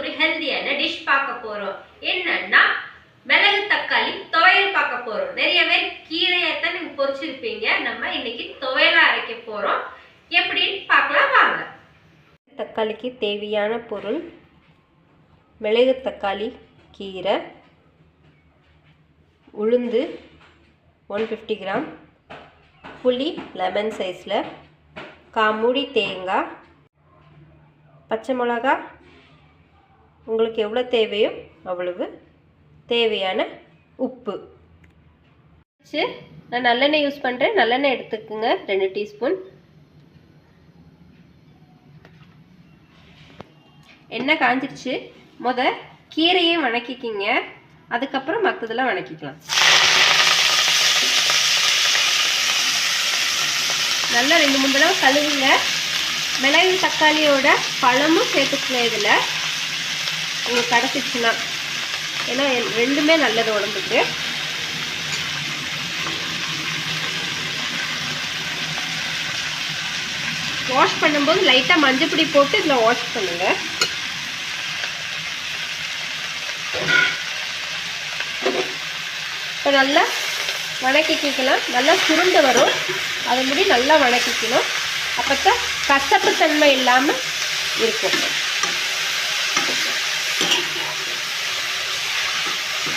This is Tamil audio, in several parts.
ஒரு ஹெல்தியான டிஷ் பார்க்க போறோம். என்னன்னா மிளகு தக்காளி துவையல் பார்க்க போறோம். நிறைய பேர் கீரையத்தான் நீங்க பொரிச்சிருப்பீங்க. நம்ம இன்னைக்கு துவையலா அரைக்க போறோம். எப்படின்னு பார்க்கலாம் வாங்க. தக்காளிக்கு தேவையான பொருள் மிளகு தக்காளி கீரை, உளுந்து 150 கிராம், புளி லெமன் சைஸில், காமூடி தேங்காய், பச்சை மிளகா உங்களுக்கு எவ்வளோ தேவையோ அவ்வளவு, தேவையான உப்பு. நான் நல்லெண்ணெய் யூஸ் பண்ணுறேன். நல்லெண்ணெய் எடுத்துக்கோங்க 2 டீஸ்பூன். எண்ணெய் காஞ்சிருச்சு. கீரையே வணக்கிக்கிங்க, அதுக்கப்புறம் மற்றதெல்லாம் வணக்கிக்கலாம். நல்லா 2-3 தடவை கழுவுங்க. மிளகு தக்காளியோட பழமும் சேர்த்துக்கலாம் இதில் உங்களுக்கு கிடச்சிச்சுன்னா, ஏன்னா ரெண்டுமே நல்லது உடம்புக்கு. வாஷ் பண்ணும்போது லைட்டாக மஞ்சப்பொடி போட்டு இதில் வாஷ் பண்ணுங்க. இப்போ நல்லா வணக்கிக்கலாம். நல்லா சுருண்டு வரும், அது முடி நல்லா வணக்கிக்கணும். அப்போ தான் கசப்பு தன்மை இல்லாமல் இருக்கும்.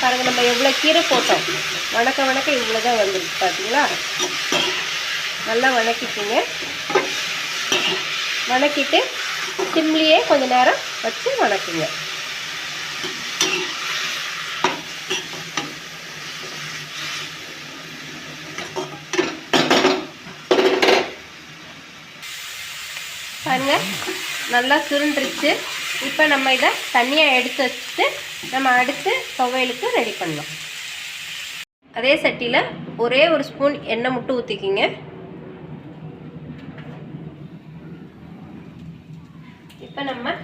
பாருங்கள், நம்ம எவ்வளோ கீரை போட்டோம், வணக்க இவ்வளோ தான் வந்துருக்கு பார்த்தீங்களா. நல்லா வணக்கிக்கிங்க. வணக்கிட்டு சிம்லியே கொஞ்சம் நேரம் வச்சு வணக்குங்க. பாருங்க, நல்லா சுருண்டுருச்சு. இப்போ நம்ம இதை தனியாக எடுத்து வச்சுட்டு நம்ம அடுத்து துவையலுக்கு ரெடி பண்ணலாம். அதே சட்டியில் ஒரே ஒரு ஸ்பூன் எண்ணெய் மட்டும் ஊற்றிக்கிங்க. இப்போ நம்ம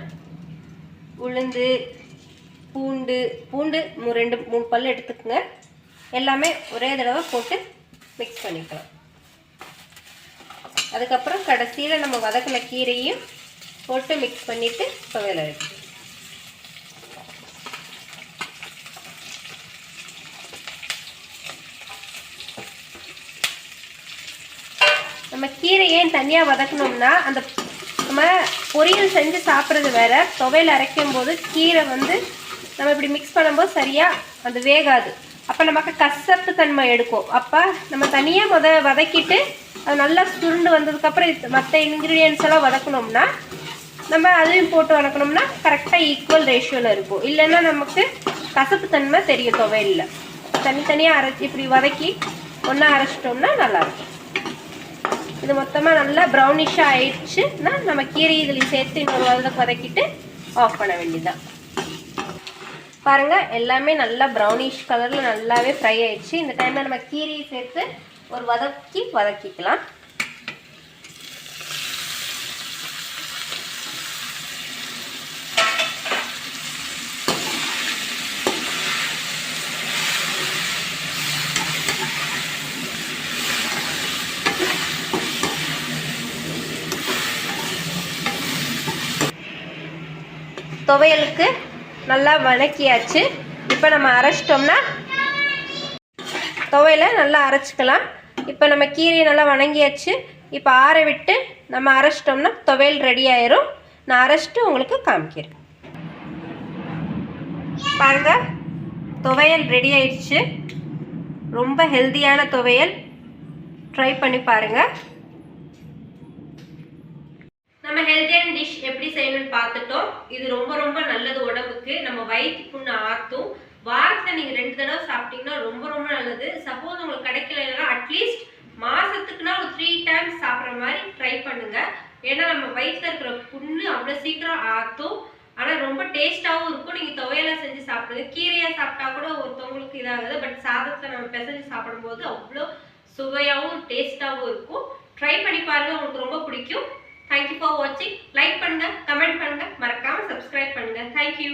உளுந்து, பூண்டு 2-3 பல் எடுத்துக்கோங்க. எல்லாமே ஒரே தடவை போட்டு மிக்ஸ் பண்ணிக்கலாம். அதுக்கப்புறம் கடைசியில் நம்ம வதக்கின கீரையும் போட்டு மிக்ஸ் பண்ணிவிட்டு துவையல் அரைக்கணும். நம்ம கீரை ஏன் தனியாக வதக்கணும்னா, அந்த நம்ம பொரியல் செஞ்சு சாப்பிட்றது வேற, துவையல் அரைக்கும் போது கீரை நம்ம இப்படி மிக்ஸ் பண்ணும்போது சரியாக அது வேகாது. அப்போ நமக்கு கசப்பு தன்மை எடுக்கும். அப்போ நம்ம தனியாக வதக்கிட்டு அது நல்லா சுருண்டு வந்ததுக்கப்புறம் மற்ற இன்க்ரீடியன்ஸ் எல்லாம் வதக்கணும்னா, நம்ம அதையும் போட்டு வதக்கணும்னா கரெக்டாக ஈக்குவல் ரேஷியோவில் இருக்கும். இல்லைன்னா நமக்கு கசப்பு தன்மை தெரியும். துவையலில் தனித்தனியாக அரைச்சி இப்படி வதக்கி ஒன்றா அரைச்சிட்டோம்னா நல்லாயிருக்கும். இது மொத்தமாக நல்லா ப்ரௌனிஷாக ஆயிடுச்சுன்னா நம்ம கீரை இதில் சேர்த்து இன்னொரு வதக்கிட்டு ஆஃப் பண்ண வேண்டியதுதான். பாருங்கள், எல்லாமே நல்லா ப்ரௌனிஷ் கலரில் நல்லாவே ஃப்ரை ஆயிடுச்சு. இந்த டைமில் நம்ம கீரையை சேர்த்து ஒரு வதக்கிக்கலாம். துவையலுக்கு நல்லா வதக்கியாச்சு. இப்போ நம்ம அரைச்சிட்டோம்னா துவையலை நல்லா அரைச்சிக்கலாம். இப்போ நம்ம கீரையை நல்லா வணங்கியாச்சு. இப்போ ஆற விட்டு நம்ம அரைச்சிட்டோம்னா துவையல் ரெடி ஆயிரும். நான் அரைச்சிட்டு உங்களுக்கு காமிக்கிறேன். பாருங்க, துவையல் ரெடி ஆயிடுச்சு. ரொம்ப ஹெல்தியான துவையல், ட்ரை பண்ணி பாருங்க. நம்ம ஹெல்தியான டிஷ் எப்படி செய்யணும்னு பார்த்துட்டோம். இது ரொம்ப நல்லது உடம்புக்கு. நம்ம வயிற்று புண்ணு ஆற்றும். வாரத்தில் நீங்கள் 2 தடவை சாப்பிட்டீங்கன்னா ரொம்ப நல்லது. சப்போஸ் உங்களுக்கு கிடைக்கலன்னா அட்லீஸ்ட் மாதத்துக்குன்னா ஒரு 3 டைம்ஸ் சாப்பிட்ற மாதிரி ட்ரை பண்ணுங்க. ஏன்னா நம்ம வயிற்றில் இருக்கிற புண்ணு அவ்வளோ சீக்கிரம் ஆற்றும். ஆனால் ரொம்ப டேஸ்ட்டாகவும் இருக்கும். நீங்கள் துவையெல்லாம் செஞ்சு சாப்பிடுங்க. கீரையாக சாப்பிட்டா கூட ஒருத்தவங்களுக்கு இதாகுது. பட் சாதத்தில் நம்ம பிசைஞ்சு சாப்பிடும்போது அவ்வளோ சுவையாகவும் டேஸ்ட்டாகவும் இருக்கும். ட்ரை பண்ணி பாருங்கள், உங்களுக்கு ரொம்ப பிடிக்கும். Thank you for watching. Like பண்ணுங்க, கமெண்ட் பண்ணுங்க, மறக்காம subscribe பண்ணுங்க. Thank you.